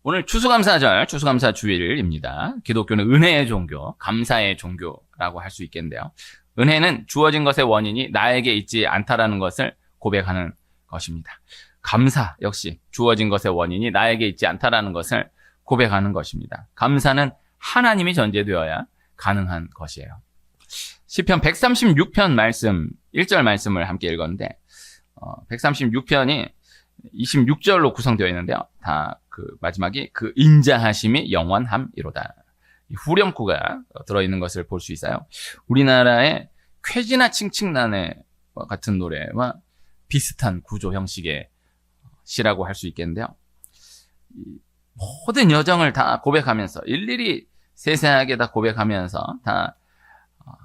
오늘 추수감사절, 추수감사 주일입니다. 기독교는 은혜의 종교, 감사의 종교라고 할 수 있겠는데요. 은혜는 주어진 것의 원인이 나에게 있지 않다라는 것을 고백하는 것입니다. 감사 역시 주어진 것의 원인이 나에게 있지 않다라는 것을 고백하는 것입니다. 감사는 하나님이 전제되어야 가능한 것이에요. 시편 136편 말씀, 1절 말씀을 함께 읽었는데 136편이 26절로 구성되어 있는데요. 다 그 마지막이 그 인자하심이 영원함이로다. 후렴구가 들어있는 것을 볼 수 있어요. 우리나라의 쾌지나 칭칭나네 같은 노래와 비슷한 구조 형식의 시라고 할 수 있겠는데요. 모든 여정을 다 고백하면서 일일이 세세하게 다 고백하면서 다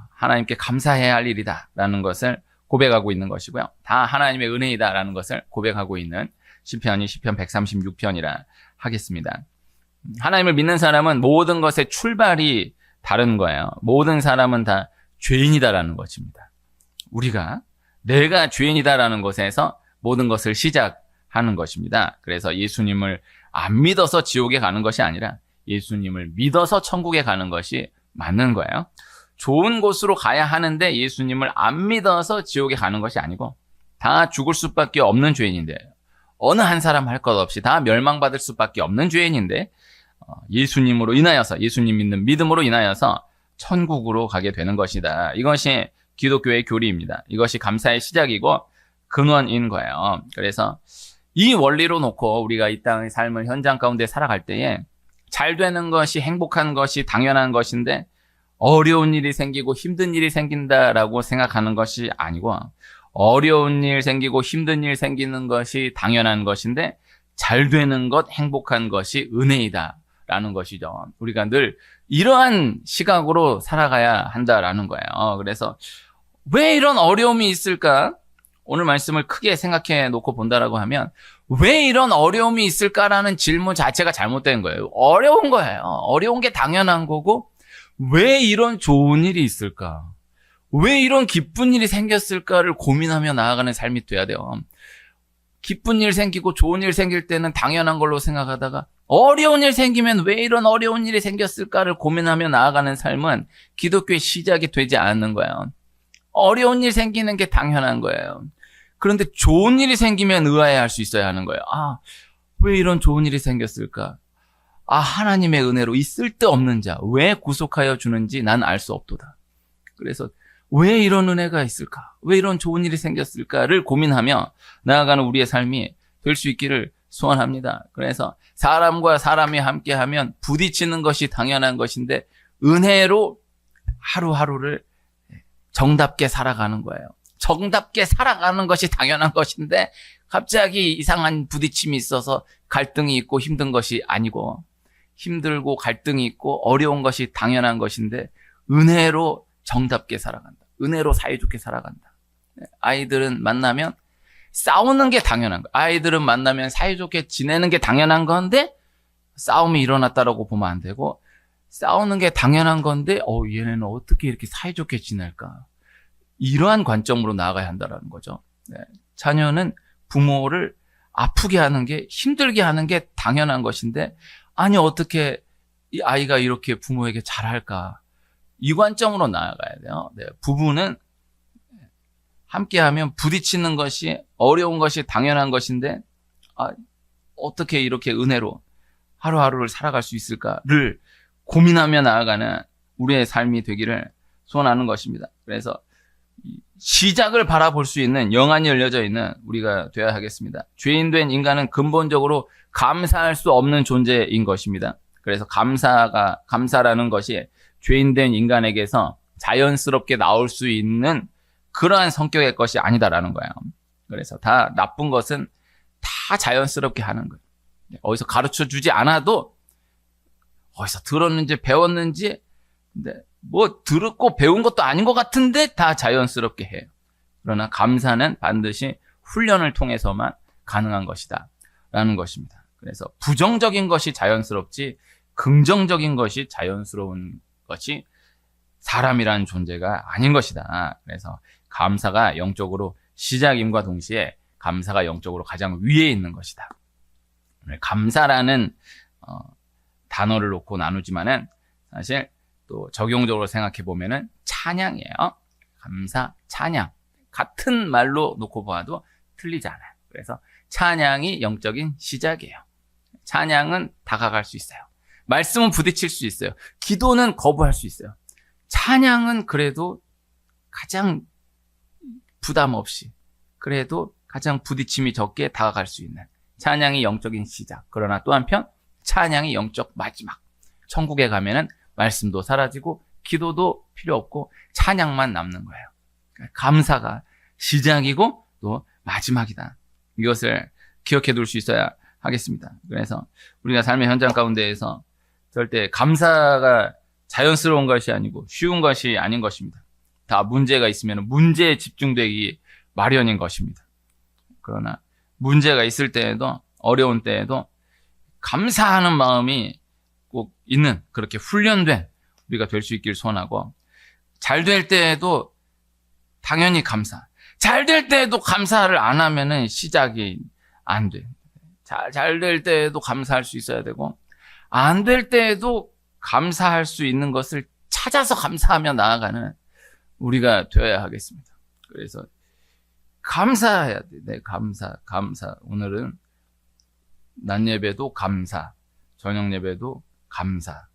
하나님께 감사해야 할 일이다 라는 것을 고백하고 있는 것이고요. 다 하나님의 은혜이다 라는 것을 고백하고 있는 시편이 시편 136편이라 하겠습니다. 하나님을 믿는 사람은 모든 것의 출발이 다른 거예요. 모든 사람은 다 죄인이다라는 것입니다. 내가 죄인이다라는 것에서 모든 것을 시작하는 것입니다. 그래서 예수님을 안 믿어서 지옥에 가는 것이 아니라 예수님을 믿어서 천국에 가는 것이 맞는 거예요. 좋은 곳으로 가야 하는데 예수님을 안 믿어서 지옥에 가는 것이 아니고 다 죽을 수밖에 없는 죄인인데 어느 한 사람 할 것 없이 다 멸망받을 수밖에 없는 죄인인데 예수님으로 인하여서 예수님 믿는 믿음으로 인하여서 천국으로 가게 되는 것이다. 이것이 기독교의 교리입니다. 이것이 감사의 시작이고 근원인 거예요. 그래서 이 원리로 놓고 우리가 이 땅의 삶을 현장 가운데 살아갈 때에 잘 되는 것이 행복한 것이 당연한 것인데 어려운 일이 생기고 힘든 일이 생긴다라고 생각하는 것이 아니고 어려운 일 생기고 힘든 일 생기는 것이 당연한 것인데 잘 되는 것, 행복한 것이 은혜이다라는 것이죠. 우리가 늘 이러한 시각으로 살아가야 한다라는 거예요. 그래서 왜 이런 어려움이 있을까? 오늘 말씀을 크게 생각해 놓고 본다라고 하면 왜 이런 어려움이 있을까라는 질문 자체가 잘못된 거예요. 어려운 거예요. 어려운 게 당연한 거고 왜 이런 좋은 일이 있을까? 왜 이런 기쁜 일이 생겼을까를 고민하며 나아가는 삶이 돼야 돼요. 기쁜 일 생기고 좋은 일 생길 때는 당연한 걸로 생각하다가 어려운 일 생기면 왜 이런 어려운 일이 생겼을까를 고민하며 나아가는 삶은 기독교의 시작이 되지 않는 거예요. 어려운 일 생기는 게 당연한 거예요. 그런데 좋은 일이 생기면 의아해할 수 있어야 하는 거예요. 왜 이런 좋은 일이 생겼을까? 하나님의 은혜로 이 쓸데없는 자, 왜 구속하여 주는지 난 알 수 없도다. 그래서 왜 이런 은혜가 있을까? 왜 이런 좋은 일이 생겼을까를 고민하며 나아가는 우리의 삶이 될 수 있기를 소원합니다. 그래서 사람과 사람이 함께하면 부딪히는 것이 당연한 것인데 은혜로 하루하루를 정답게 살아가는 거예요. 정답게 살아가는 것이 당연한 것인데 갑자기 이상한 부딪힘이 있어서 갈등이 있고 힘든 것이 아니고 힘들고 갈등이 있고 어려운 것이 당연한 것인데 은혜로 정답게 살아간다. 은혜로 사이좋게 살아간다. 아이들은 만나면 싸우는 게 당연한 거예요. 아이들은 만나면 사이좋게 지내는 게 당연한 건데 싸움이 일어났다라고 보면 안 되고 싸우는 게 당연한 건데 얘네는 어떻게 이렇게 사이좋게 지낼까? 이러한 관점으로 나아가야 한다는 거죠. 자녀는 부모를 아프게 하는 게 힘들게 하는 게 당연한 것인데 어떻게 이 아이가 이렇게 부모에게 잘할까? 이 관점으로 나아가야 돼요. 부부는 함께하면 부딪히는 것이 어려운 것이 당연한 것인데 어떻게 이렇게 은혜로 하루하루를 살아갈 수 있을까를 고민하며 나아가는 우리의 삶이 되기를 소원하는 것입니다. 그래서 시작을 바라볼 수 있는 영안이 열려져 있는 우리가 되어야 하겠습니다. 죄인된 인간은 근본적으로 감사할 수 없는 존재인 것입니다. 그래서 감사라는 것이 죄인된 인간에게서 자연스럽게 나올 수 있는 그러한 성격의 것이 아니다라는 거예요. 그래서 다 나쁜 것은 다 자연스럽게 하는 거예요. 어디서 가르쳐 주지 않아도 어디서 들었는지 배웠는지 근데 들었고 배운 것도 아닌 것 같은데 다 자연스럽게 해요. 그러나 감사는 반드시 훈련을 통해서만 가능한 것이다 라는 것입니다. 그래서 부정적인 것이 자연스럽지 긍정적인 것이 자연스러운 것이 사람이라는 존재가 아닌 것이다. 그래서 감사가 영적으로 시작임과 동시에 감사가 영적으로 가장 위에 있는 것이다. 감사라는 단어를 놓고 나누지만은 사실 또 적용적으로 생각해 보면은 찬양이에요. 감사, 찬양. 같은 말로 놓고 봐도 틀리지 않아요. 그래서 찬양이 영적인 시작이에요. 찬양은 다가갈 수 있어요. 말씀은 부딪힐 수 있어요. 기도는 거부할 수 있어요. 찬양은 그래도 가장 부담 없이, 그래도 가장 부딪힘이 적게 다가갈 수 있는 찬양이 영적인 시작. 그러나 또 한편 찬양이 영적 마지막. 천국에 가면은 말씀도 사라지고 기도도 필요 없고 찬양만 남는 거예요. 감사가 시작이고 또 마지막이다. 이것을 기억해 둘 수 있어야 하겠습니다. 그래서 우리가 삶의 현장 가운데에서 절대 감사가 자연스러운 것이 아니고 쉬운 것이 아닌 것입니다. 다 문제가 있으면 문제에 집중되기 마련인 것입니다. 그러나 문제가 있을 때에도, 어려운 때에도 감사하는 마음이 꼭 있는, 그렇게 훈련된 우리가 될 수 있길 소원하고, 잘 될 때에도 당연히 감사. 잘 될 때에도 감사를 안 하면은 시작이 안 돼. 잘 될 때에도 감사할 수 있어야 되고, 안 될 때에도 감사할 수 있는 것을 찾아서 감사하며 나아가는 우리가 되어야 하겠습니다. 그래서 감사해야 돼. 네, 감사. 오늘은 낮 예배도 감사, 저녁 예배도 감사.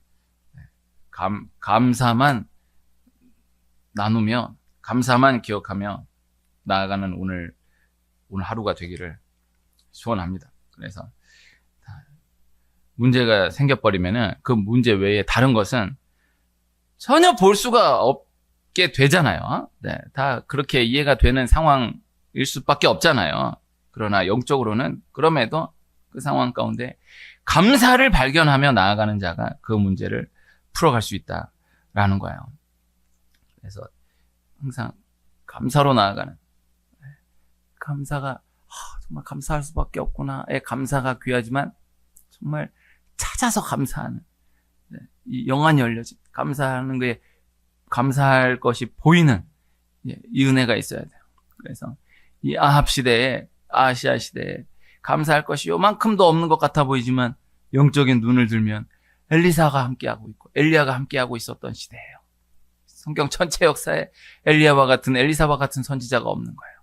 감사만 나누며, 감사만 기억하며 나아가는 오늘 하루가 되기를 소원합니다. 그래서 문제가 생겨버리면은 그 문제 외에 다른 것은 전혀 볼 수가 없게 되잖아요. 네, 다 그렇게 이해가 되는 상황일 수밖에 없잖아요. 그러나 영적으로는 그럼에도 그 상황 가운데 감사를 발견하며 나아가는 자가 그 문제를 풀어갈 수 있다라는 거예요. 그래서 항상 감사로 나아가는, 감사가 정말 감사할 수밖에 없구나의 감사가 귀하지만 정말 찾아서 감사하는, 이 영안이 열려진 감사하는 거에 감사할 것이 보이는 이 은혜가 있어야 돼요. 그래서 이 아합 시대에, 아시아 시대에 감사할 것이 요만큼도 없는 것 같아 보이지만 영적인 눈을 들면 엘리사가 함께하고 있고 엘리야가 함께하고 있었던 시대예요. 성경 전체 역사에 엘리야와 같은, 엘리사와 같은 선지자가 없는 거예요.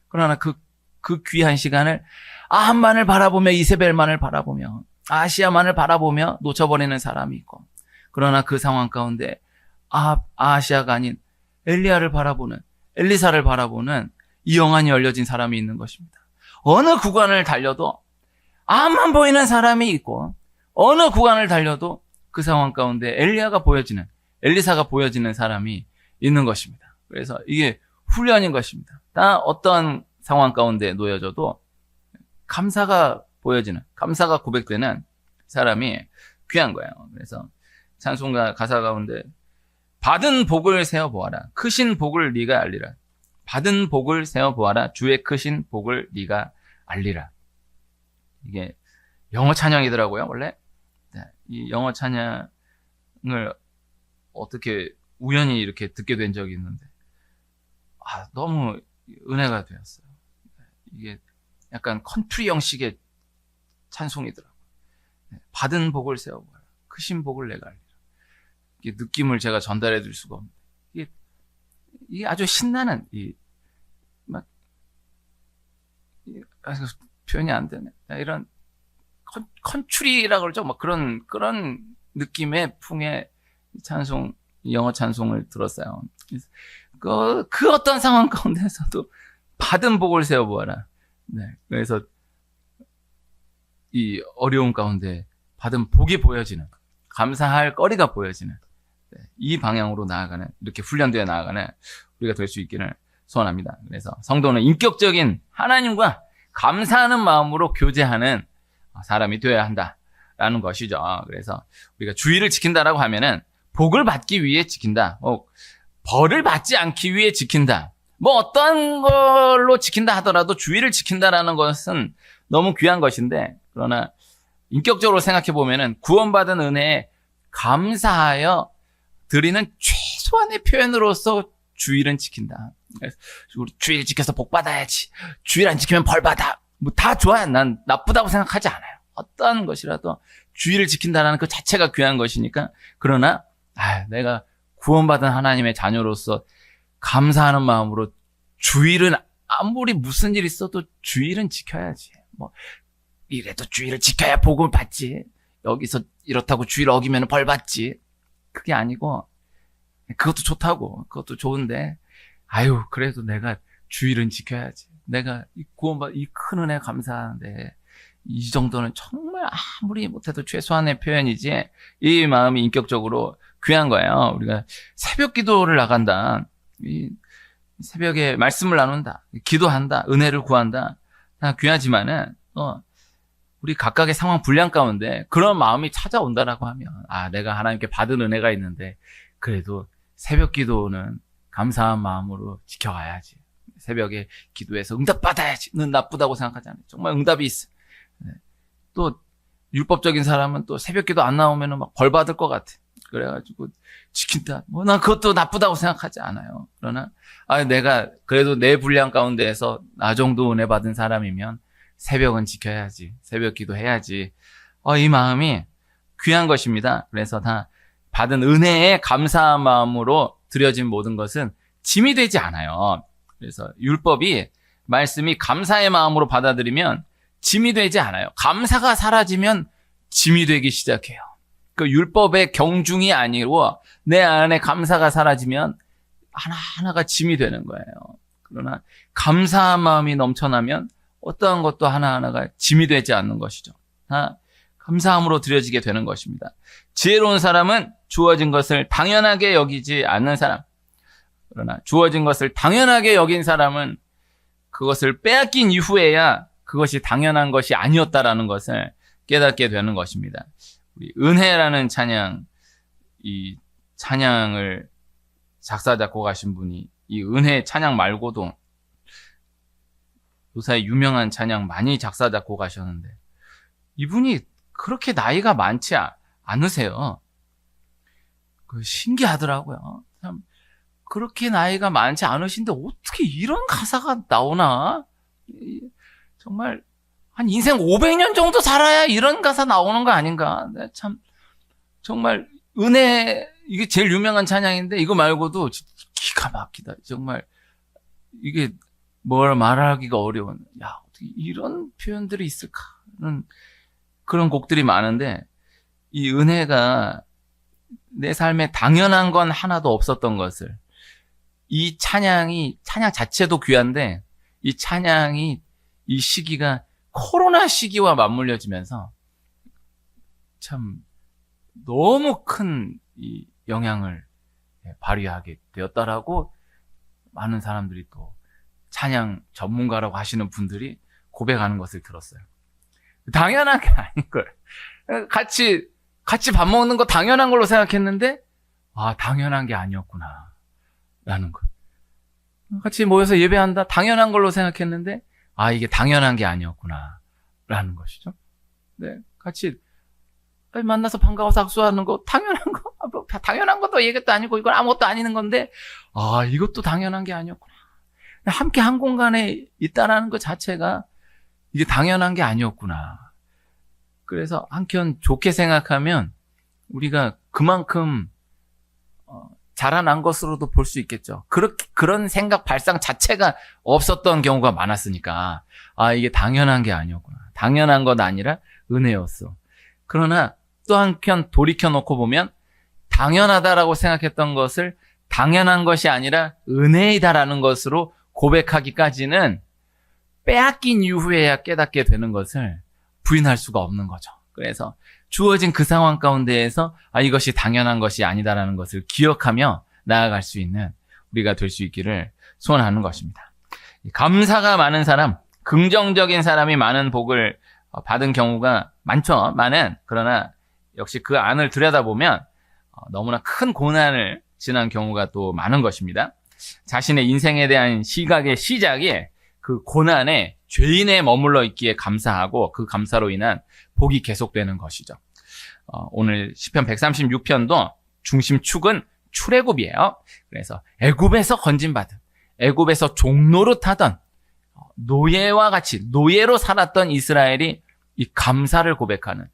그러나 그 귀한 시간을 아합만을 바라보며, 이세벨만을 바라보며, 아시아만을 바라보며 놓쳐버리는 사람이 있고, 그러나 그 상황 가운데 아시아가 아닌 엘리야를 바라보는, 엘리사를 바라보는 이 영안이 열려진 사람이 있는 것입니다. 어느 구간을 달려도 아합만 보이는 사람이 있고, 어느 구간을 달려도 그 상황 가운데 엘리야가 보여지는, 엘리사가 보여지는 사람이 있는 것입니다. 그래서 이게 훈련인 것입니다. 다 어떤 상황 가운데 놓여져도 감사가 보여지는, 감사가 고백되는 사람이 귀한 거예요. 그래서 찬송가 가사 가운데 받은 복을 세어보아라. 크신 복을 네가 알리라. 받은 복을 세어보아라. 주의 크신 복을 네가 알리라. 이게 영어 찬양이더라고요, 원래. 이 영어 찬양을 어떻게 우연히 이렇게 듣게 된 적이 있는데, 너무 은혜가 되었어요. 이게 약간 컨트리 형식의 찬송이더라고요. 받은 복을 세워보아라. 크신 복을 내가 알리라. 이게 느낌을 제가 전달해 줄 수가 없는데, 이게 아주 신나는, 표현이 안 되네. 이런 컨트리라고 그러죠. 막 그런 느낌의 풍의 찬송, 영어 찬송을 들었어요. 그 어떤 상황 가운데서도 받은 복을 세워보아라. 네. 그래서 이 어려움 가운데 받은 복이 보여지는, 감사할 거리가 보여지는, 이 방향으로 나아가는, 이렇게 훈련되어 나아가는 우리가 될 수 있기를 소원합니다. 그래서 성도는 인격적인 하나님과 감사하는 마음으로 교제하는 사람이 되어야 한다라는 것이죠. 그래서 우리가 주의를 지킨다라고 하면은 복을 받기 위해 지킨다, 벌을 받지 않기 위해 지킨다, 어떤 걸로 지킨다 하더라도 주의를 지킨다라는 것은 너무 귀한 것인데, 그러나 인격적으로 생각해 보면은 구원받은 은혜에 감사하여 드리는 최소한의 표현으로서 주의를 지킨다. 그래서 우리 주의를 지켜서 복 받아야지, 주의를 안 지키면 벌 받아, 다 좋아요. 난 나쁘다고 생각하지 않아요. 어떠한 것이라도 주의를 지킨다는 그 자체가 귀한 것이니까. 그러나 내가 구원받은 하나님의 자녀로서 감사하는 마음으로 주일은 아무리 무슨 일 있어도 주일은 지켜야지. 이래도 주일을 지켜야 복음을 받지. 여기서 이렇다고 주일 어기면 벌 받지. 그게 아니고, 그것도 좋다고, 그것도 좋은데, 그래도 내가 주일은 지켜야지. 내가 이 큰 은혜 감사하는데, 이 정도는 정말 아무리 못해도 최소한의 표현이지, 이 마음이 인격적으로 귀한 거예요. 우리가 새벽 기도를 나간다. 이 새벽에 말씀을 나눈다. 기도한다. 은혜를 구한다. 다 귀하지만은, 우리 각각의 상황 분량 가운데 그런 마음이 찾아온다라고 하면, 내가 하나님께 받은 은혜가 있는데, 그래도 새벽 기도는 감사한 마음으로 지켜가야지. 새벽에 기도해서 응답받아야지. 는 나쁘다고 생각하지 않아요. 정말 응답이 있어. 또, 율법적인 사람은 또 새벽 기도 안 나오면 막 벌 받을 것 같아. 그래가지고, 지킨다. 난 그것도 나쁘다고 생각하지 않아요. 그러나, 내가 그래도 내 분량 가운데에서 나 정도 은혜 받은 사람이면 새벽은 지켜야지. 새벽 기도 해야지. 이 마음이 귀한 것입니다. 그래서 다 받은 은혜에 감사한 마음으로 드려진 모든 것은 짐이 되지 않아요. 그래서 율법이, 말씀이 감사의 마음으로 받아들이면 짐이 되지 않아요. 감사가 사라지면 짐이 되기 시작해요. 그 율법의 경중이 아니고 내 안에 감사가 사라지면 하나하나가 짐이 되는 거예요. 그러나 감사한 마음이 넘쳐나면 어떠한 것도 하나하나가 짐이 되지 않는 것이죠. 다 감사함으로 드려지게 되는 것입니다. 지혜로운 사람은 주어진 것을 당연하게 여기지 않는 사람. 그러나 주어진 것을 당연하게 여긴 사람은 그것을 빼앗긴 이후에야 그것이 당연한 것이 아니었다라는 것을 깨닫게 되는 것입니다. 우리 은혜라는 찬양, 이 찬양을 작사 작곡하신 분이 이 은혜 찬양 말고도 요사이 유명한 찬양 많이 작사 작곡하셨는데, 이분이 그렇게 나이가 많지 않으세요. 신기하더라고요. 참 그렇게 나이가 많지 않으신데 어떻게 이런 가사가 나오나? 정말 한 인생 500년 정도 살아야 이런 가사 나오는 거 아닌가? 참 정말 은혜, 이게 제일 유명한 찬양인데 이거 말고도 기가 막히다. 정말 이게 뭘 말하기가 어려운, 어떻게 이런 표현들이 있을까는 그런 곡들이 많은데, 이 은혜가 내 삶에 당연한 건 하나도 없었던 것을, 이 찬양 자체도 귀한데, 이 찬양이, 이 시기가 코로나 시기와 맞물려지면서 참 너무 큰 이 영향을 발휘하게 되었다라고 많은 사람들이, 또 찬양 전문가라고 하시는 분들이 고백하는 것을 들었어요. 당연한 게 아닌걸. 같이 밥 먹는 거 당연한 걸로 생각했는데, 당연한 게 아니었구나. 라는 거. 같이 모여서 예배한다. 당연한 걸로 생각했는데, 이게 당연한 게 아니었구나. 라는 것이죠. 네. 같이 만나서 반가워서 악수하는 거, 당연한 것도 얘기도 아니고, 이건 아무것도 아니는 건데, 이것도 당연한 게 아니었구나. 함께 한 공간에 있다라는 것 자체가 이게 당연한 게 아니었구나. 그래서 한편 좋게 생각하면 우리가 그만큼 자라난 것으로도 볼 수 있겠죠. 그런 생각 발상 자체가 없었던 경우가 많았으니까, 이게 당연한 게 아니었구나. 당연한 것 아니라 은혜였어. 그러나 또 한편 돌이켜놓고 보면 당연하다라고 생각했던 것을 당연한 것이 아니라 은혜이다라는 것으로 고백하기까지는 빼앗긴 이후에야 깨닫게 되는 것을 부인할 수가 없는 거죠. 그래서 주어진 그 상황 가운데에서 이것이 당연한 것이 아니다라는 것을 기억하며 나아갈 수 있는 우리가 될 수 있기를 소원하는 것입니다. 감사가 많은 사람, 긍정적인 사람이 많은 복을 받은 경우가 많죠. 그러나 역시 그 안을 들여다보면 너무나 큰 고난을 지난 경우가 또 많은 것입니다. 자신의 인생에 대한 시각의 시작이 그 고난에, 죄인에 머물러 있기에 감사하고 그 감사로 인한 복이 계속되는 것이죠. 오늘 시편 136편도 중심축은 출애굽이에요. 그래서 애굽에서 건진받은, 애굽에서 종노릇하던 노예와 같이 노예로 살았던 이스라엘이 이 감사를 고백하는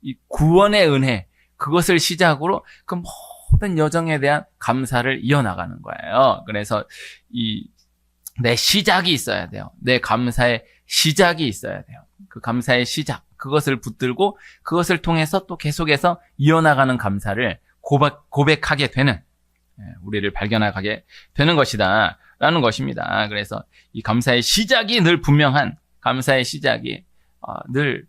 이 구원의 은혜, 그것을 시작으로 그 모든 여정에 대한 감사를 이어나가는 거예요. 그래서 내 시작이 있어야 돼요. 내 감사의 시작이 있어야 돼요. 그 감사의 시작, 그것을 붙들고 그것을 통해서 또 계속해서 이어나가는 감사를 고백하게 되는, 우리를 발견하게 되는 것이다 라는 것입니다. 그래서 이 감사의 시작이 늘 분명한, 감사의 시작이 늘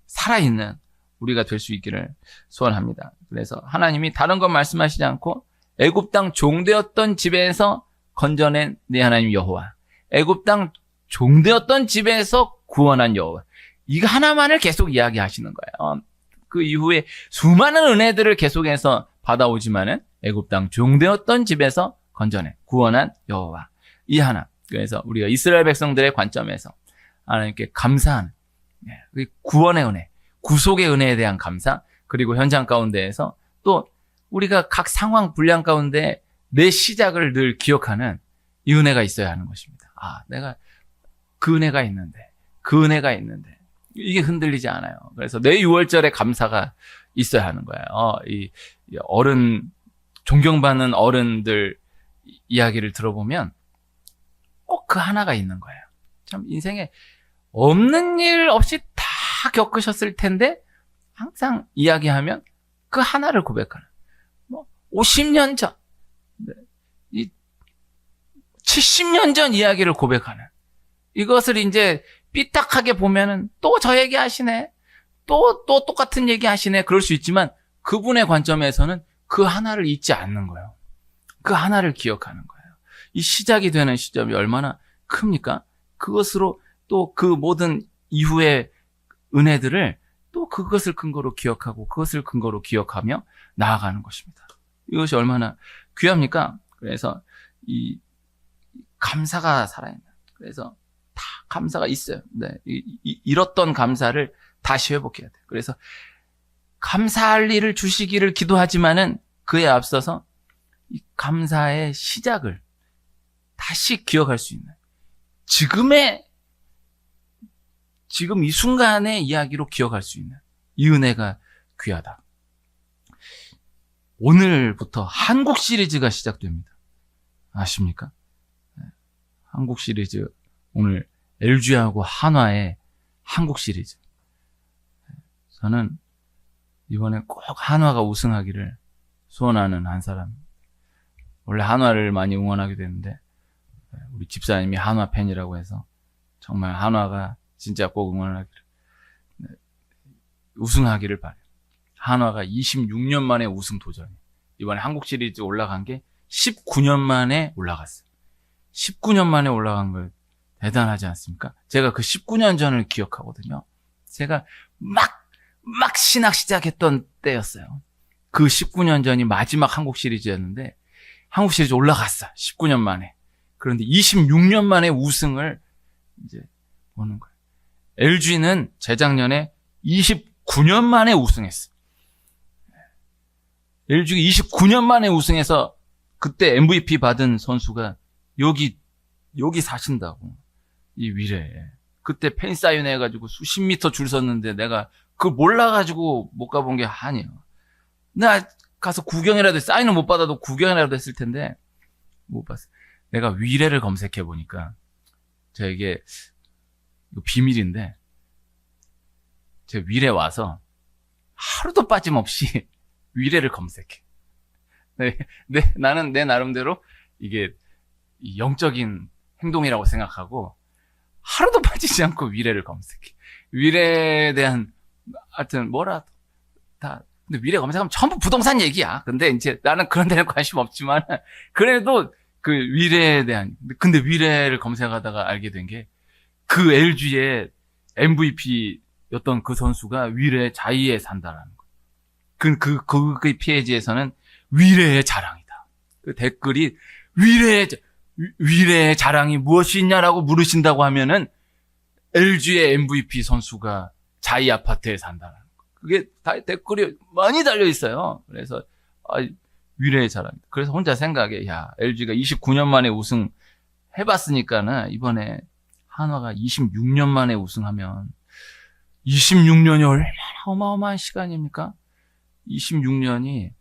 살아있는 우리가 될 수 있기를 소원합니다. 그래서 하나님이 다른 것 말씀하시지 않고 애굽 땅 종되었던 집에서 건져낸 네 하나님 여호와, 애굽 땅 종되었던 집에서 구원한 여호와, 이거 하나만을 계속 이야기하시는 거예요. 그 이후에 수많은 은혜들을 계속해서 받아오지만은 애굽 땅 종되었던 집에서 건져낸, 구원한 여호와, 이 하나. 그래서 우리가 이스라엘 백성들의 관점에서 하나님께 감사하는, 구원의 은혜, 구속의 은혜에 대한 감사, 그리고 현장 가운데에서 또 우리가 각 상황 분량 가운데 내 시작을 늘 기억하는 이 은혜가 있어야 하는 것입니다. 내가 그 은혜가 있는데, 그 은혜가 있는데 이게 흔들리지 않아요. 그래서 내 유월절에 감사가 있어야 하는 거예요. 이 어른, 존경받는 어른들 이야기를 들어보면 꼭 그 하나가 있는 거예요. 참 인생에 없는 일 없이 다 겪으셨을 텐데 항상 이야기하면 그 하나를 고백하는, 50년 전, 70년 전 이야기를 고백하는, 이것을 이제 삐딱하게 보면은 또 저 얘기 하시네, 또 똑같은 얘기 하시네, 그럴 수 있지만 그분의 관점에서는 그 하나를 잊지 않는 거예요. 그 하나를 기억하는 거예요. 이 시작이 되는 시점이 얼마나 큽니까? 그것으로 또 그 모든 이후의 은혜들을 또 그것을 근거로 기억하고 그것을 근거로 기억하며 나아가는 것입니다. 이것이 얼마나 귀합니까? 그래서 이 감사가 살아있는, 그래서 다 감사가 있어요. 네, 잃었던 감사를 다시 회복해야 돼요. 그래서 감사할 일을 주시기를 기도하지만은 그에 앞서서 이 감사의 시작을 다시 기억할 수 있는, 지금 이 순간의 이야기로 기억할 수 있는 이 은혜가 귀하다. 오늘부터 한국 시리즈가 시작됩니다. 아십니까? 한국 시리즈, 오늘 LG하고 한화의 한국 시리즈. 저는 이번에 꼭 한화가 우승하기를 소원하는 한 사람. 원래 한화를 많이 응원하게 되는데 우리 집사님이 한화 팬이라고 해서 정말 한화가 진짜 꼭 응원하기를, 우승하기를 바래요. 한화가 26년 만에 우승 도전이, 이번에 한국 시리즈 올라간 게 19년 만에 올라갔어요. 19년 만에 올라간 거 대단하지 않습니까? 제가 그 19년 전을 기억하거든요. 제가 막 신학 시작했던 때였어요. 그 19년 전이 마지막 한국 시리즈였는데 한국 시리즈 올라갔어. 19년 만에. 그런데 26년 만에 우승을 이제 보는 거예요. LG는 재작년에 29년 만에 우승했어. LG가 29년 만에 우승해서 그때 MVP 받은 선수가 여기 사신다고. 이 위례에. 그때 팬 사인회 해가지고 수십 미터 줄 섰는데 내가 그걸 몰라가지고 못 가본 게 아니에요. 나 가서 구경이라도, 사인은 못 받아도 구경이라도 했을 텐데 못 봤어. 내가 위례를 검색해 보니까 이게 비밀인데, 제가 위례 와서 하루도 빠짐없이 위례를 검색해. 나는 내 나름대로 이게 영적인 행동이라고 생각하고 하루도 빠지지 않고 위례를 검색해. 위례에 대한, 하여튼 근데 위례 검색하면 전부 부동산 얘기야. 근데 이제 나는 그런 데는 관심 없지만 그래도 그 위례에 대한, 근데 위례를 검색하다가 알게 된 게 그 LG의 MVP였던 그 선수가 위례 자이에 산다라는 거. 그 페이지에서는 위례의 자랑이다. 그 댓글이 위례의 자랑이 무엇이 있냐라고 물으신다고 하면은 LG의 MVP 선수가 자이 아파트에 산다라는 거. 그게 다 댓글이 많이 달려 있어요. 그래서 위례의 자랑이다. 그래서 혼자 생각해, LG가 29년 만에 우승 해봤으니까는 이번에 한화가 26년 만에 우승하면 26년이 얼마나 어마어마한 시간입니까? 26년이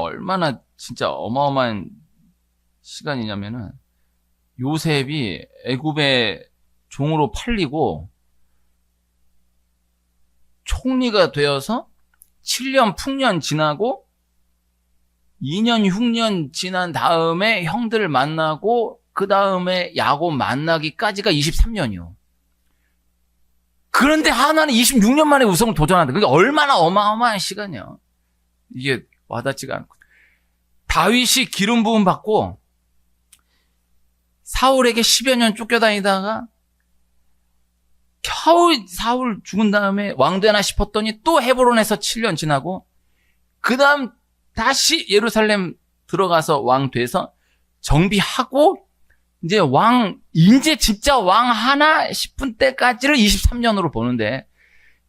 얼마나 진짜 어마어마한 시간이냐면은 요셉이 애굽의 종으로 팔리고 총리가 되어서 7년 풍년 지나고 2년 흉년 지난 다음에 형들을 만나고 그 다음에 야곱 만나기까지가 23년이요. 그런데 하나는 26년 만에 우승을 도전한다. 그게 얼마나 어마어마한 시간이야. 이게 와닿지가 않고. 다윗이 기름 부음 받고 사울에게 10여 년 쫓겨다니다가 겨우 사울 죽은 다음에 왕 되나 싶었더니 또 헤브론에서 7년 지나고 그 다음 다시 예루살렘 들어가서 왕 돼서 정비하고 이제 이제 진짜 왕 하나 싶은 때까지를 23년으로 보는데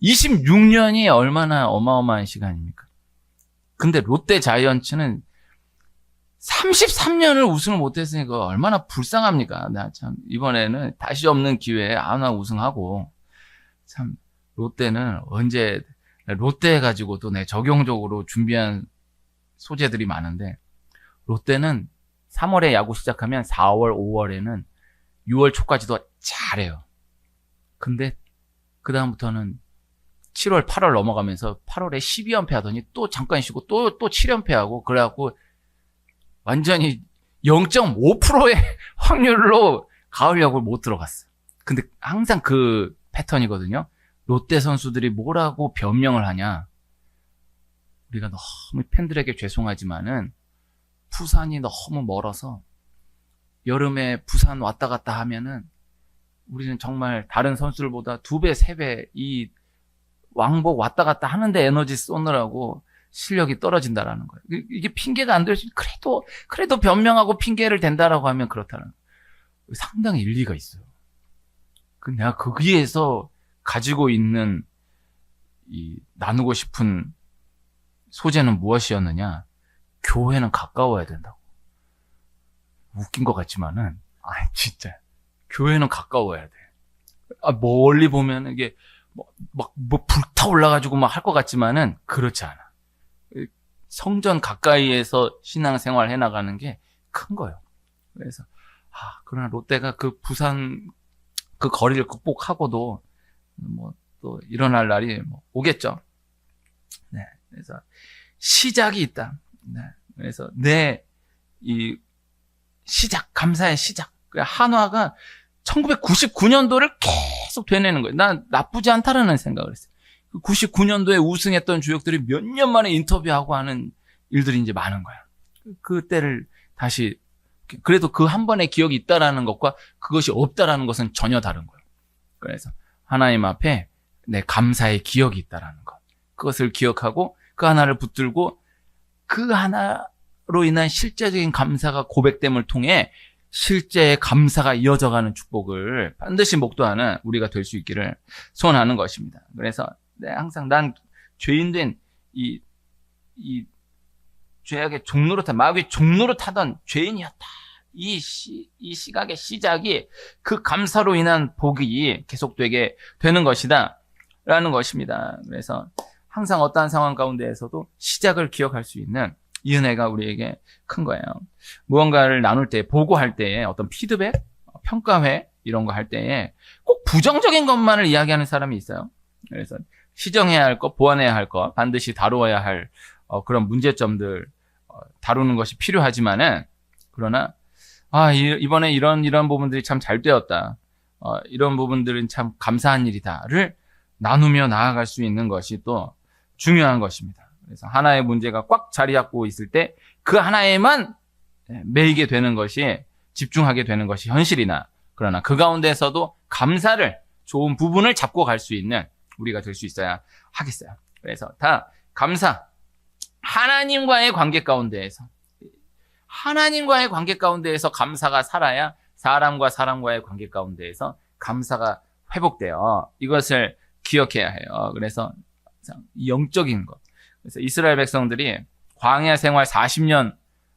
26년이 얼마나 어마어마한 시간입니까? 근데 롯데 자이언츠는 33년을 우승을 못했으니까 얼마나 불쌍합니까? 나 참 이번에는 다시 없는 기회에 하나 우승하고 참 롯데는 언제 롯데 가지고도 적용적으로 준비한 소재들이 많은데 롯데는 3월에 야구 시작하면 4월, 5월에는 6월 초까지도 잘해요. 근데 그 다음부터는 7월, 8월 넘어가면서 8월에 12연패 하더니 또 잠깐 쉬고 또 7연패 하고 그래갖고 완전히 0.5%의 확률로 가을 야구를 못 들어갔어. 근데 항상 그 패턴이거든요. 롯데 선수들이 뭐라고 변명을 하냐. 우리가 너무 팬들에게 죄송하지만은 부산이 너무 멀어서 여름에 부산 왔다 갔다 하면은 우리는 정말 다른 선수들보다 2배, 3배 이 왕복 왔다 갔다 하는데 에너지 쏘느라고 실력이 떨어진다라는 거예요. 이게 핑계가 안 될 수, 그래도 변명하고 핑계를 댄다라고 하면 그렇다는 거예요. 상당히 일리가 있어요. 내가 거기에서 가지고 있는 나누고 싶은 소재는 무엇이었느냐? 교회는 가까워야 된다고. 웃긴 것 같지만은, 진짜. 교회는 가까워야 돼. 멀리 보면 이게, 불타올라가지고 막 할 것 같지만은, 그렇지 않아. 성전 가까이에서 신앙생활 해나가는 게 큰 거예요. 그래서, 그러나 롯데가 그 부산, 그 거리를 극복하고도, 또 일어날 날이 오겠죠. 네. 그래서, 시작이 있다. 네. 그래서 이 감사의 시작. 한화가 1999년도를 계속 되뇌는 거예요. 난 나쁘지 않다라는 생각을 했어요. 99년도에 우승했던 주역들이 몇 년 만에 인터뷰하고 하는 일들이 이제 많은 거야. 그때를 다시 그래도 그 한 번의 기억이 있다라는 것과 그것이 없다라는 것은 전혀 다른 거예요. 그래서 하나님 앞에 내 감사의 기억이 있다라는 것. 그것을 기억하고 그 하나를 붙들고 그 하나로 인한 실제적인 감사가 고백됨을 통해 실제의 감사가 이어져가는 축복을 반드시 목도하는 우리가 될 수 있기를 소원하는 것입니다. 그래서 항상 난 죄인된 이 죄악의 종노릇한 마귀의 종노릇하던 죄인이었다. 이 시각의 시작이 그 감사로 인한 복이 계속되게 되는 것이다 라는 것입니다. 그래서 항상 어떠한 상황 가운데에서도 시작을 기억할 수 있는 이 은혜가 우리에게 큰 거예요. 무언가를 나눌 때, 보고할 때에 어떤 피드백, 평가회 이런 거 할 때에 꼭 부정적인 것만을 이야기하는 사람이 있어요. 그래서 시정해야 할 것, 보완해야 할 것, 반드시 다루어야 할 그런 문제점들 다루는 것이 필요하지만은 그러나 이번에 이런 부분들이 참 잘 되었다. 이런 부분들은 참 감사한 일이다를 나누며 나아갈 수 있는 것이 또 중요한 것입니다. 그래서 하나의 문제가 꽉 자리 잡고 있을 때 그 하나에만 매이게 되는 것이 집중하게 되는 것이 현실이나 그러나 그 가운데서도 감사를 좋은 부분을 잡고 갈 수 있는 우리가 될 수 있어야 하겠어요. 그래서 다 감사 하나님과의 관계 가운데에서 감사가 살아야 사람과 사람과의 관계 가운데에서 감사가 회복되어 이것을 기억해야 해요. 그래서 영적인 것. 그래서 이스라엘 백성들이 광야 생활 40년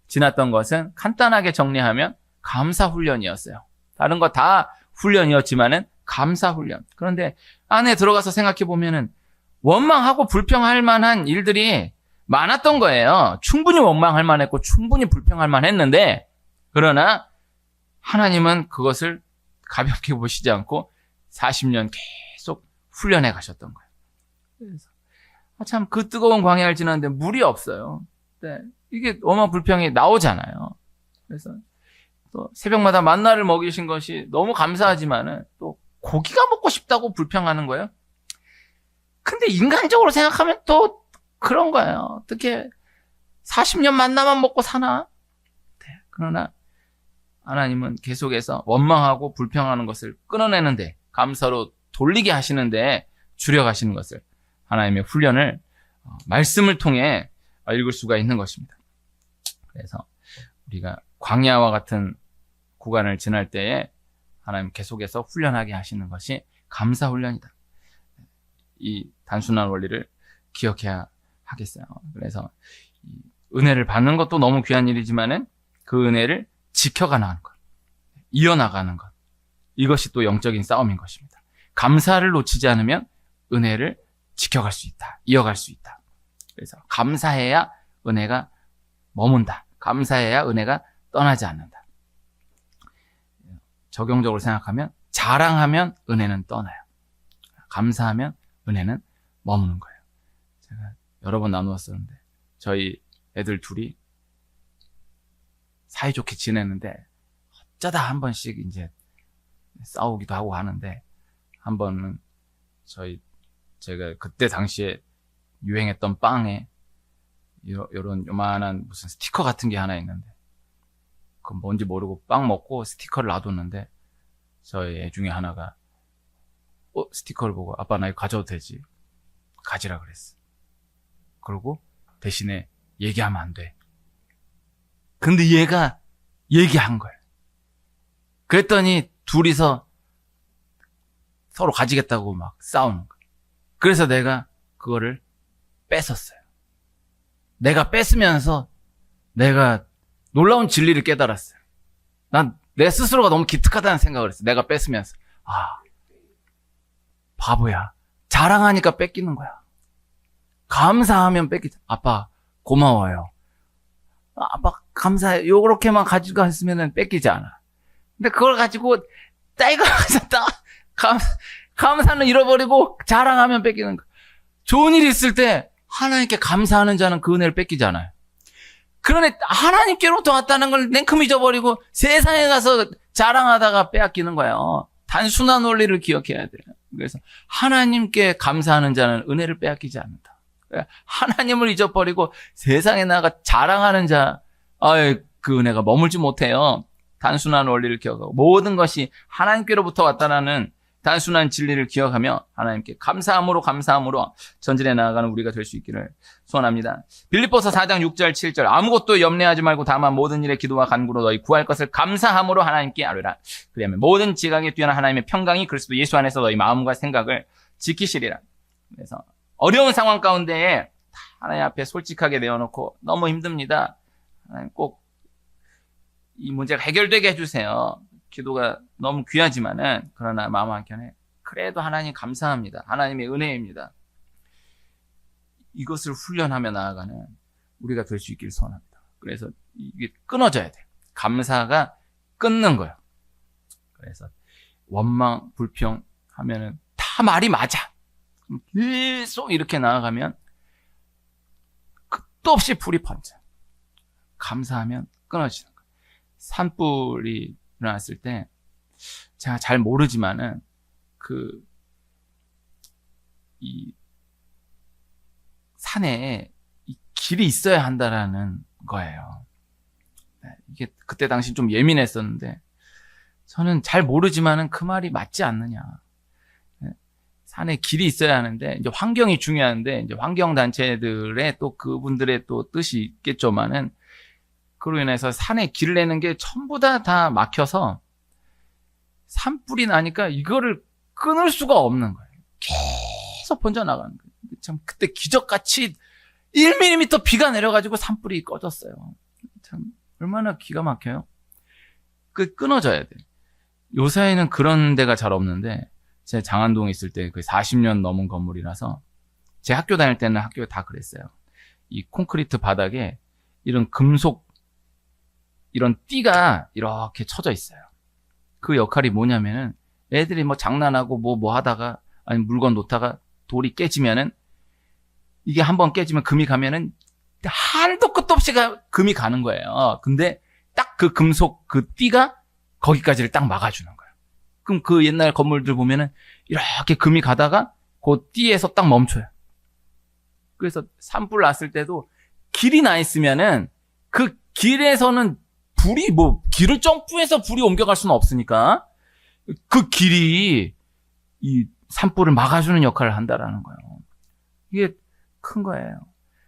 지났던 것은 간단하게 정리하면 감사 훈련이었어요. 다른 거 다 훈련이었지만은 감사 훈련. 그런데 안에 들어가서 생각해 보면은 원망하고 불평할 만한 일들이 많았던 거예요. 충분히 원망할 만했고 충분히 불평할 만했는데, 그러나 하나님은 그것을 가볍게 보시지 않고 40년 계속 훈련해 가셨던 거예요. 그래서 참 그 뜨거운 광야를 지났는데 물이 없어요. 네, 이게 원망 불평이 나오잖아요. 그래서 또 새벽마다 만나를 먹이신 것이 너무 감사하지만은 또 고기가 먹고 싶다고 불평하는 거예요. 근데 인간적으로 생각하면 또 그런 거예요. 어떻게 40년 만나만 먹고 사나? 네, 그러나 하나님은 계속해서 원망하고 불평하는 것을 끊어내는데, 감사로 돌리게 하시는데 주력하시는 것을, 하나님의 훈련을 말씀을 통해 읽을 수가 있는 것입니다. 그래서 우리가 광야와 같은 구간을 지날 때에 하나님 계속해서 훈련하게 하시는 것이 감사 훈련이다. 이 단순한 원리를 기억해야 하겠어요. 그래서 은혜를 받는 것도 너무 귀한 일이지만은 그 은혜를 지켜가는 것, 이어나가는 것, 이것이 또 영적인 싸움인 것입니다. 감사를 놓치지 않으면 은혜를 지켜갈 수 있다, 이어갈 수 있다. 그래서 감사해야 은혜가 머문다. 감사해야 은혜가 떠나지 않는다. 적용적으로 생각하면 자랑하면 은혜는 떠나요. 감사하면 은혜는 머무는 거예요. 제가 여러 번 나누었었는데 저희 애들 둘이 사이좋게 지내는데 어쩌다 한 번씩 이제 싸우기도 하고 하는데, 한 번은 제가 그때 당시에 유행했던 빵에 요런 요만한 무슨 스티커 같은 게 하나 있는데, 그건 뭔지 모르고 빵 먹고 스티커를 놔뒀는데 저희 애 중에 하나가 스티커를 보고 아빠 나 이거 가져도 되지? 가지라 그랬어. 그러고 대신에 얘기하면 안 돼. 근데 얘가 얘기한 거예요. 그랬더니 둘이서 서로 가지겠다고 막 싸우는 거예요. 그래서 내가 그거를 뺏었어요. 내가 뺏으면서 내가 놀라운 진리를 깨달았어요. 난 내 스스로가 너무 기특하다는 생각을 했어요. 내가 뺏으면서. 바보야. 자랑하니까 뺏기는 거야. 감사하면 뺏기죠. 아빠 고마워요. 아빠 감사해. 요렇게만 가지고 있으면 뺏기지 않아. 근데 그걸 가지고 따이가 감사는 잃어버리고 자랑하면 뺏기는 거야. 좋은 일이 있을 때 하나님께 감사하는 자는 그 은혜를 뺏기지 않아요. 그러네, 하나님께로부터 왔다는 걸 냉큼 잊어버리고 세상에 가서 자랑하다가 빼앗기는 거예요. 단순한 원리를 기억해야 돼요. 그래서 하나님께 감사하는 자는 은혜를 빼앗기지 않는다. 하나님을 잊어버리고 세상에 나가 자랑하는 자, 그 은혜가 머물지 못해요. 단순한 원리를 기억하고 모든 것이 하나님께로부터 왔다라는 단순한 진리를 기억하며 하나님께 감사함으로 전진해 나아가는 우리가 될 수 있기를 소원합니다. 빌립보서 4장 6절 7절 아무것도 염려하지 말고 다만 모든 일에 기도와 간구로 너희 구할 것을 감사함으로 하나님께 아뢰라. 그리하면 모든 지각에 뛰어난 하나님의 평강이 그리스도 예수 안에서 너희 마음과 생각을 지키시리라. 그래서 어려운 상황 가운데에 하나님 앞에 솔직하게 내어놓고 너무 힘듭니다. 하나님 꼭 이 문제가 해결되게 해주세요. 기도가 너무 귀하지만은, 그러나 마음 한켠에 그래도 하나님 감사합니다. 하나님의 은혜입니다. 이것을 훈련하며 나아가는 우리가 될 수 있기를 소원합니다. 그래서 이게 끊어져야 돼요. 감사가 끊는 거예요. 그래서 원망, 불평 하면은 다 말이 맞아. 계속 이렇게 나아가면 끝도 없이 불이 번져. 감사하면 끊어지는 거예요. 산불이 일어났을 때 제가 잘 모르지만은 이 산에 이 길이 있어야 한다라는 거예요. 이게 그때 당시 좀 예민했었는데 저는 잘 모르지만은 그 말이 맞지 않느냐. 산에 길이 있어야 하는데 이제 환경이 중요한데 이제 환경 단체들의 또 그분들의 또 뜻이 있겠지만은 그로 인해서 산에 길 내는 게 전부 다 막혀서 산불이 나니까 이거를 끊을 수가 없는 거예요. 계속 번져나가는 거예요. 참 그때 기적같이 1mm 비가 내려가지고 산불이 꺼졌어요. 참 얼마나 기가 막혀요. 끊어져야 돼. 요새에는 그런 데가 잘 없는데 제 장안동에 있을 때 그 40년 넘은 건물이라서 제 학교 다닐 때는 학교가 다 그랬어요. 이 콘크리트 바닥에 이런 금속 이런 띠가 이렇게 쳐져 있어요. 그 역할이 뭐냐면은 애들이 뭐 장난하고 뭐 하다가 아니 물건 놓다가 돌이 깨지면은 이게 한번 깨지면 금이 가면은 한도 끝도 없이 금이 가는 거예요. 근데 딱 그 금속 그 띠가 거기까지를 딱 막아주는 거예요. 그럼 그 옛날 건물들 보면은 이렇게 금이 가다가 그 띠에서 딱 멈춰요. 그래서 산불 났을 때도 길이 나 있으면은 그 길에서는 불이 뭐 길을 점프해서 불이 옮겨갈 수는 없으니까 그 길이 이 산불을 막아주는 역할을 한다라는 거예요. 이게 큰 거예요.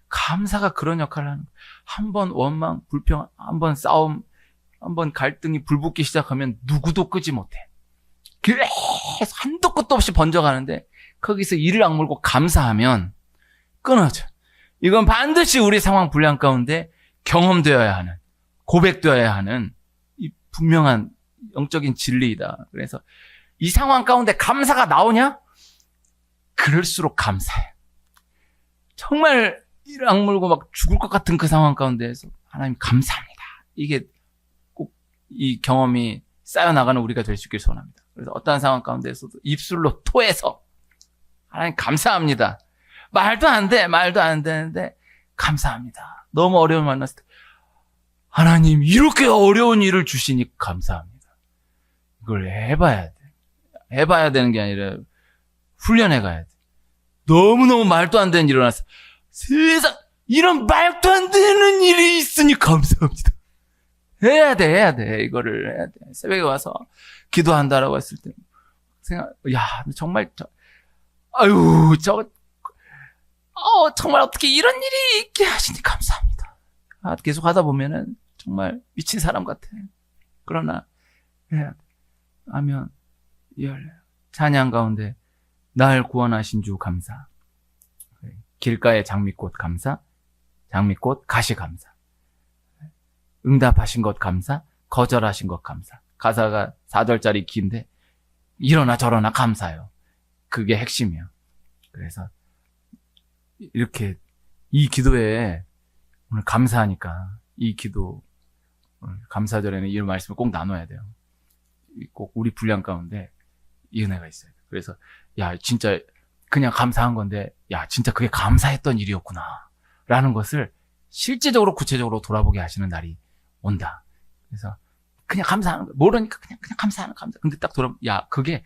감사가 그런 역할을 하는 거예요. 한번 원망, 불평, 한번 싸움, 한번 갈등이 불붙기 시작하면 누구도 끄지 못해. 계속 한도 끝도 없이 번져가는데 거기서 이를 악물고 감사하면 끊어져. 이건 반드시 우리 상황 분량 가운데 경험되어야 하는, 고백되어야 하는 이 분명한 영적인 진리이다. 그래서 이 상황 가운데 감사가 나오냐? 그럴수록 감사해. 정말 이를 악물고 막 죽을 것 같은 그 상황 가운데에서 하나님 감사합니다. 이게 꼭 이 경험이 쌓여나가는 우리가 될 수 있길 소원합니다. 그래서 어떠한 상황 가운데서도 입술로 토해서 하나님 감사합니다. 말도 안 되는데 감사합니다. 너무 어려운 만났을 때 하나님 이렇게 어려운 일을 주시니 감사합니다. 이걸 해봐야 되는 게 아니라 훈련해 가야 돼. 너무너무 말도 안 되는 일이 일어났어. 세상 이런 말도 안 되는 일이 있으니 감사합니다. 해야 돼. 이거를 해야 돼. 새벽에 와서 기도한다라고 했을 때 정말 정말 어떻게 이런 일이 있게 하시니 감사합니다. 계속 하다 보면은 정말 미친 사람 같아. 그러나 해야 돼. 하면 열려요. 찬양 가운데 날 구원하신 주 감사. 길가의 장미꽃 감사. 장미꽃 가시 감사. 응답하신 것 감사. 거절하신 것 감사. 가사가 4절짜리 긴데 이러나 저러나 감사요. 그게 핵심이에요. 그래서 이렇게 이 기도에 오늘 감사하니까 이 기도 오늘 감사절에는 이 말씀을 꼭 나눠야 돼요. 꼭 우리 분량 가운데 이 은혜가 있어요. 그래서 진짜 그냥 감사한 건데 진짜 그게 감사했던 일이었구나 라는 것을 실제적으로 구체적으로 돌아보게 하시는 날이 온다. 그래서 그냥 감사하는 거 모르니까 그냥 감사하는 감사. 근데 딱 그게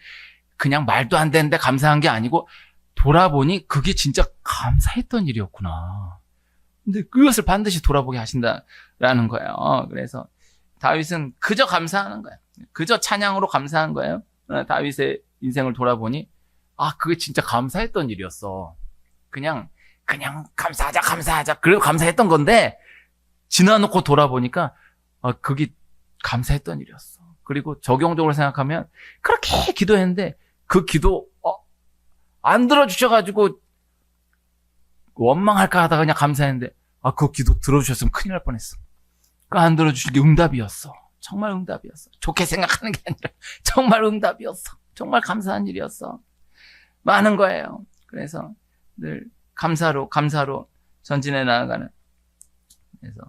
그냥 말도 안 되는데 감사한 게 아니고 돌아보니 그게 진짜 감사했던 일이었구나. 근데 그것을 반드시 돌아보게 하신다라는 거예요. 그래서 다윗은 그저 감사하는 거예요. 그저 찬양으로 감사한 거예요. 다윗의 인생을 돌아보니 그게 진짜 감사했던 일이었어. 그냥 감사하자. 그래도 감사했던 건데 지나놓고 돌아보니까 그게 감사했던 일이었어. 그리고 적용적으로 생각하면 그렇게 기도했는데 그 기도 안 들어주셔가지고 원망할까 하다가 그냥 감사했는데 그 기도 들어주셨으면 큰일 날 뻔했어. 안 들어주신 게 응답이었어. 정말 응답이었어. 좋게 생각하는 게 아니라 정말 응답이었어. 정말 감사한 일이었어. 많은 거예요. 그래서 늘 감사로 전진해 나아가는. 그래서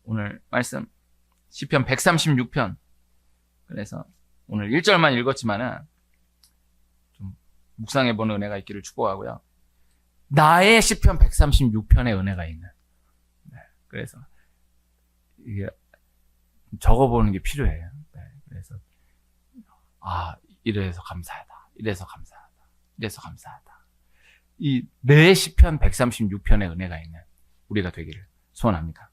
오늘 말씀 시편 136편. 그래서 오늘 1절만 읽었지만은 좀 묵상해보는 은혜가 있기를 축복하고요. 나의 시편 136편의 은혜가 있는. 그래서 이게 적어보는 게 필요해요. 그래서 이래서 감사하다. 이래서 감사하다. 이 내 시편 136편의 은혜가 있는 우리가 되기를 소원합니다.